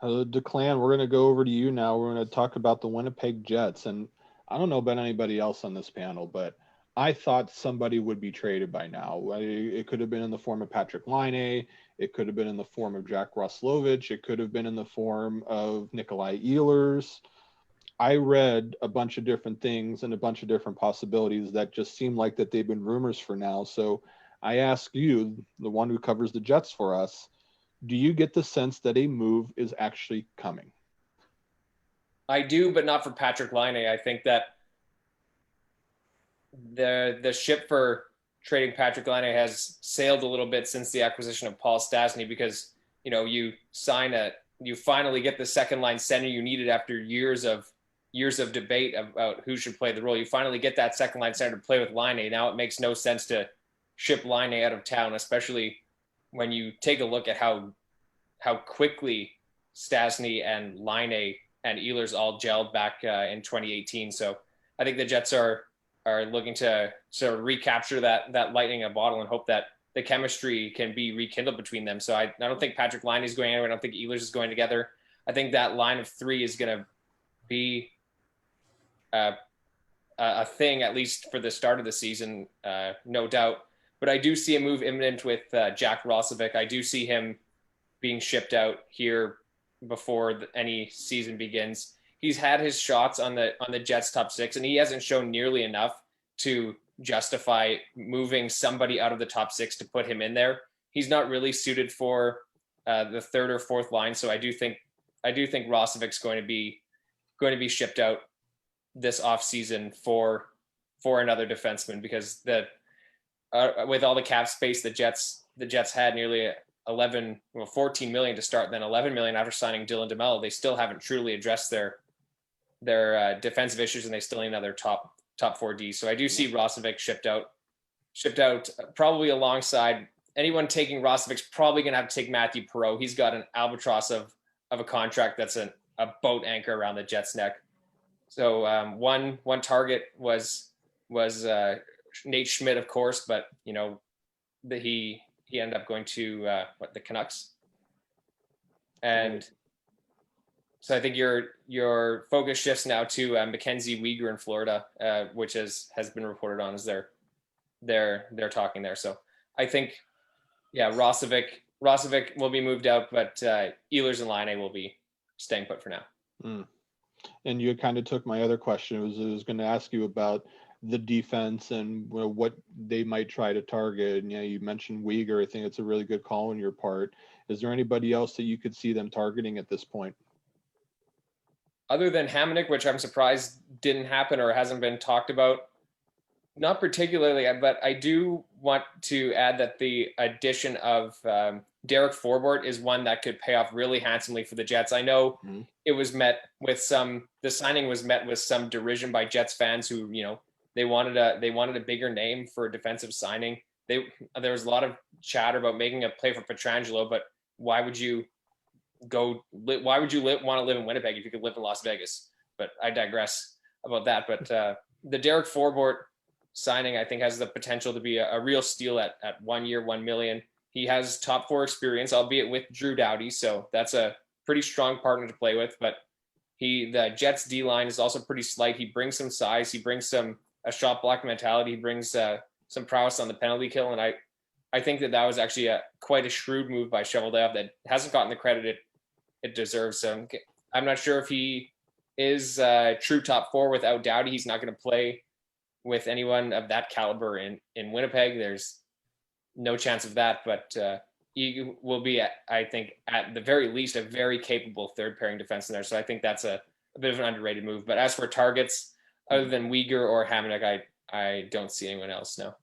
Declan, we're going to go over to you now. We're going to talk about the Winnipeg Jets. And I don't know about anybody else on this panel, but I thought somebody would be traded by now. It could have been in the form of Patrik Laine. It could have been in the form of Jack Roslovic. It could have been in the form of Nikolaj Ehlers. I read a bunch of different things and a bunch of different possibilities that just seem like that they've been rumors for now. So I ask you, the one who covers the Jets for us, do you get the sense that a move is actually coming? I do, but not for Patrik Laine. I think that the ship for trading Patrik Laine has sailed a little bit since the acquisition of Paul Stastny because you finally get the second line center you needed after years of debate about who should play the role. You finally get that second line center to play with Laine. Now it makes no sense to ship Laine out of town, especially when you take a look at how quickly Stastny and Laine and Ehlers all gelled back in 2018. So I think the Jets are looking to sort of recapture that lightning in a bottle and hope that the chemistry can be rekindled between them. So I don't think Patrik Laine is going anywhere. I don't think Ehlers is going together. I think that line of three is going to be a thing, at least for the start of the season, no doubt. But I do see a move imminent with Jack Roslovic. I do see him being shipped out here before any season begins. He's had his shots on the Jets top six, and he hasn't shown nearly enough to justify moving somebody out of the top six to put him in there. He's not really suited for the third or fourth line, so I do think Roslovic's going to be shipped out this offseason for another defenseman because with all the cap space the Jets had nearly 14 million to start, then 11 million after signing Dylan DeMello. They still haven't truly addressed their defensive issues, and they still need another top 4D. So I do see Roslovic shipped out probably alongside anyone taking Roslovic's probably going to have to take Matthew Perreault. He's got an albatross of a contract that's a boat anchor around the Jets' neck. So one target was Nate Schmidt, of course, but he ended up going to the Canucks, and so I think your focus shifts now to Mackenzie Weegar in Florida, which has been reported on as they're talking there. So I think, Roslovic will be moved out, but Ehlers and Laine will be staying put for now. Mm. And you kind of took my other question. I was going to ask you about the defense and what they might try to target. And you mentioned Weegar. I think it's a really good call on your part. Is there anybody else that you could see them targeting at this point? Other than Hamonic, which I'm surprised didn't happen or hasn't been talked about, not particularly, but I do want to add that the addition of Derek Forbort is one that could pay off really handsomely for the Jets. I know it was met with the signing was met with some derision by Jets fans who, they wanted a bigger name for a defensive signing. There was a lot of chatter about making a play for Pietrangelo, but why would you want to live in Winnipeg if you could live in Las Vegas? But I digress about that. But the Derek Forbort signing, I think, has the potential to be a real steal at 1 year, $1 million. He has top four experience, albeit with Drew Doughty, so that's a pretty strong partner to play with. But the Jets D line is also pretty slight. He brings some size. He brings a shot block mentality. He brings some prowess on the penalty kill, and I think that was actually quite a shrewd move by Cheveldayoff that hasn't gotten the credit it deserves. So I'm not sure if he is true top four without Doughty. He's not going to play with anyone of that caliber in Winnipeg. There's no chance of that, but he will be, I think, at the very least, a very capable third pairing defense in there. So I think that's a bit of an underrated move. But as for targets, other than Weegar or Hamonic, I don't see anyone else, no.